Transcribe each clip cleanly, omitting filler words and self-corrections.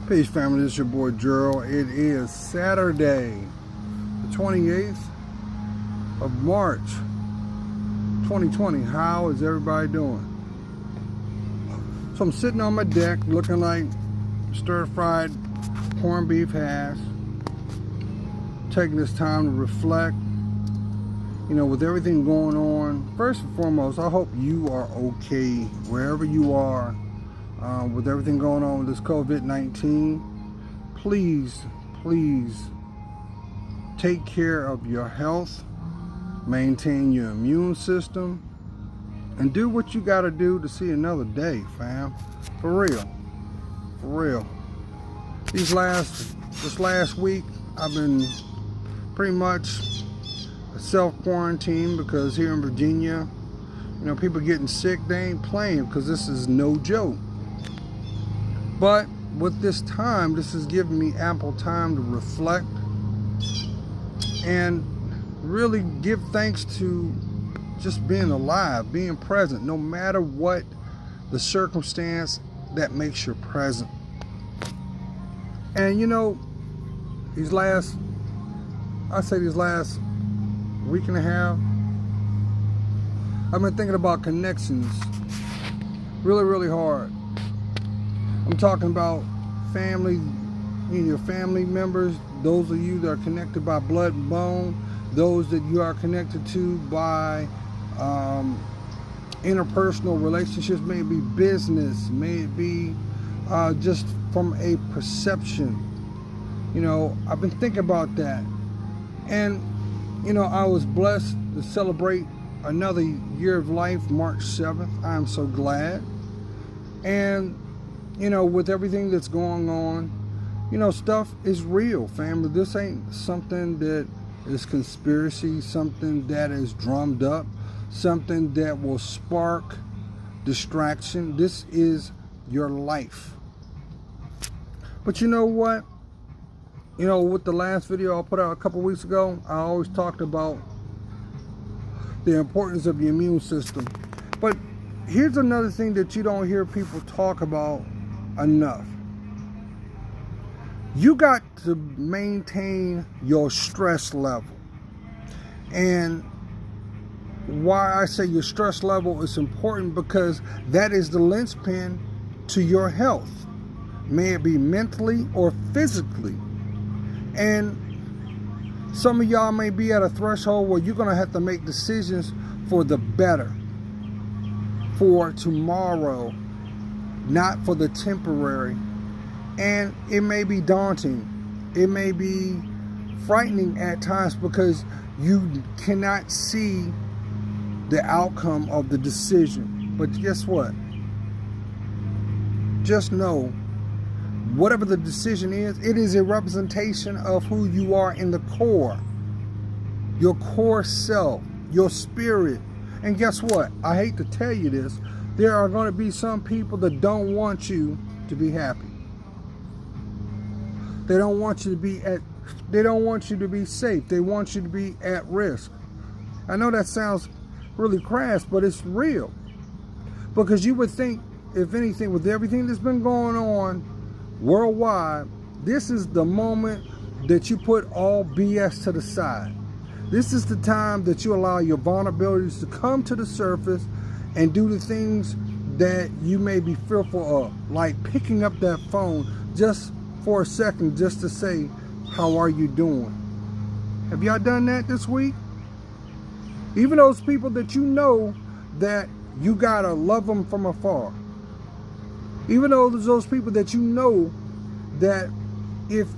Peace family, this is your boy Gerald. It is Saturday, the 28th of March, 2020. How is everybody doing? So I'm sitting on my deck looking like stir-fried corned beef hash, taking this time to reflect, with everything going on. First and foremost, I hope you are okay wherever you are. With everything going on with this COVID-19, please take care of your health, maintain your immune system, and do what you got to do to see another day, fam. For real. This last week, I've been pretty much self-quarantine because here in Virginia, people getting sick. They ain't playing because this is no joke. But with this time, this has given me ample time to reflect and really give thanks to just being alive, being present, no matter what the circumstance that makes you present. And these last week and a half, I've been thinking about connections really hard. I'm talking about family, your family members, those of you that are connected by blood and bone, those that you are connected to by interpersonal relationships, maybe business, maybe just from a perception. I've been thinking about that. And, I was blessed to celebrate another year of life, March 7th. I am so glad. And with everything that's going on, stuff is real, family. This ain't something that is conspiracy, something that is drummed up, something that will spark distraction. This is your life. But you know what? With the last video I put out a couple weeks ago, I always talked about the importance of your immune system. But here's another thing that you don't hear people talk about enough. You got to maintain your stress level. And why I say your stress level is important, because that is the linchpin to your health, may it be mentally or physically. And some of y'all may be at a threshold where you're going to have to make decisions for the better, for tomorrow, not for the temporary. And it may be daunting. It may be frightening at times because you cannot see the outcome of the decision. But guess what? Just know, whatever the decision is, it is a representation of who you are in the core. Your core self, your spirit. And guess what? I hate to tell you this, there are going to be some people that don't want you to be happy. They don't want you to be safe. They want you to be at risk. I know that sounds really crass, but it's real. Because you would think, if anything, with everything that's been going on worldwide, this is the moment that you put all BS to the side. This is the time that you allow your vulnerabilities to come to the surface and do the things that you may be fearful of, like picking up that phone just for a second, just to say, how are you doing? Have y'all done that this week? Even those people that that you gotta love them from afar. Even though there's those people that that if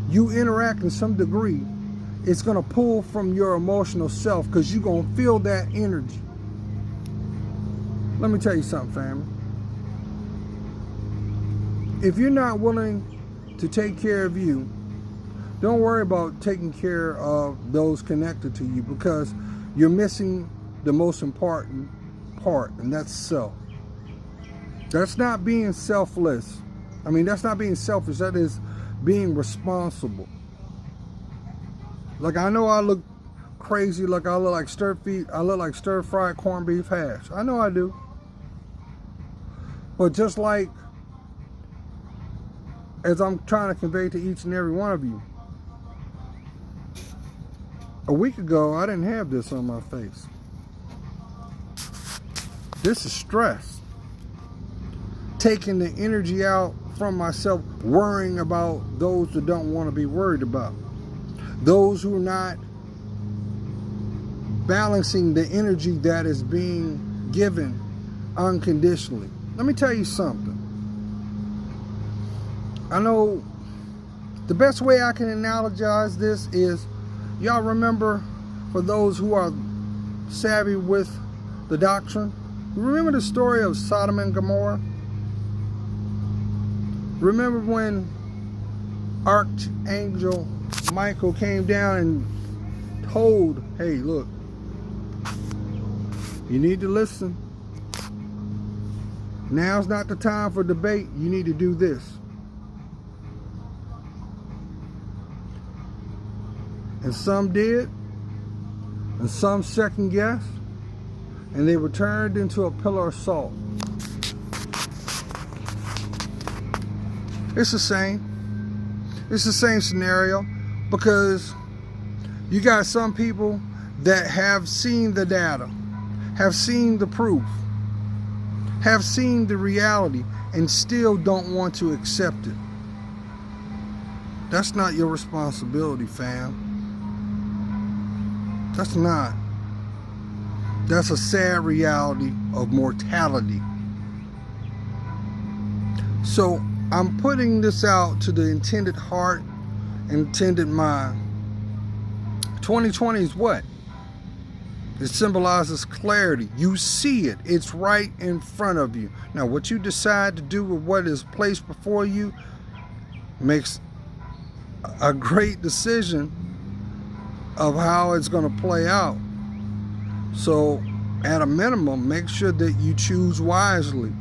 you interact in some degree, it's gonna pull from your emotional self, because you're gonna feel that energy. Let me tell you something, family. If you're not willing to take care of you, don't worry about taking care of those connected to you, because you're missing the most important part, and that's self. That's not being selfless. That's not being selfish. That is being responsible. Like, I know I look crazy, like I look like stir-fried corned beef hash. I know I do. But just like as I'm trying to convey to each and every one of you. A week ago, I didn't have this on my face. This is stress. Taking the energy out from myself, worrying about those that don't want to be worried about. Those who are not balancing the energy that is being given unconditionally. Let me tell you something. I know the best way I can analogize this is, y'all remember, for those who are savvy with the doctrine, remember the story of Sodom and Gomorrah? Remember when Archangel Michael came down and told, hey, look, you need to listen. Now's not the time for debate. You need to do this. And some did, and some second guessed, and they were turned into a pillar of salt. It's the same. It's the same scenario, because you got some people that have seen the data, have seen the proof, have seen the reality, and still don't want to accept it. That's not your responsibility, fam. That's not. That's a sad reality of mortality. So I'm putting this out to the intended heart and intended mind. 2020 is what? It symbolizes clarity. You see it. It's right in front of you. Now, what you decide to do with what is placed before you makes a great decision of how it's going to play out. So, at a minimum, make sure that you choose wisely.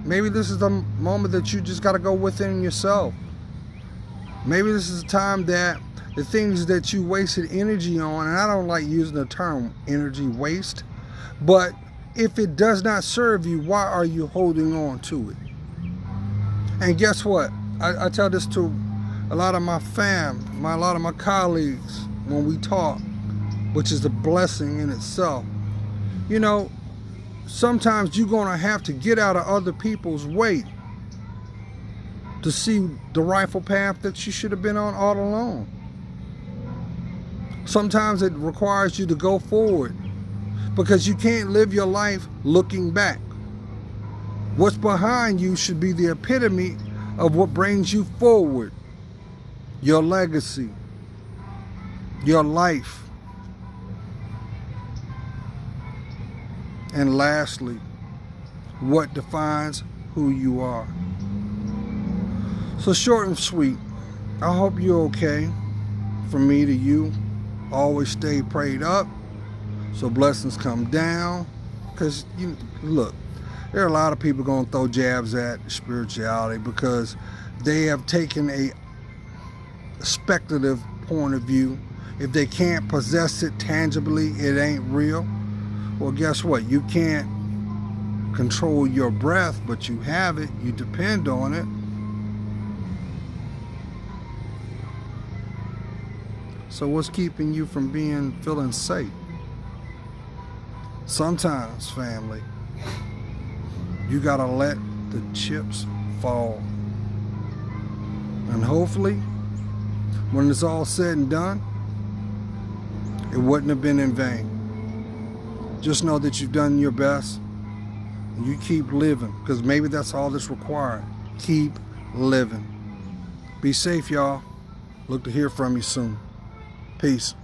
Maybe this is the moment that you just got to go within yourself. Maybe this is the time that the things that you wasted energy on, and I don't like using the term energy waste, but if it does not serve you, why are you holding on to it? And guess what? I tell this to a lot of my fam, a lot of my colleagues when we talk, which is a blessing in itself. You know, sometimes you're going to have to get out of other people's way to see the rightful path that you should have been on all along. Sometimes it requires you to go forward, because you can't live your life looking back. What's behind you should be the epitome of what brings you forward. Your legacy, your life. And lastly, what defines who you are. So short and sweet, I hope you're okay. From me to you, always stay prayed up so blessings come down. Because, you look, there are a lot of people going to throw jabs at spirituality because they have taken a speculative point of view. If they can't possess it tangibly, it ain't real. Well, guess what? You can't control your breath, but you have it. You depend on it. So what's keeping you from feeling safe? Sometimes, family, you gotta let the chips fall. And hopefully, when it's all said and done, it wouldn't have been in vain. Just know that you've done your best. And you keep living, because maybe that's all that's required. Keep living. Be safe, y'all. Look to hear from you soon. Peace.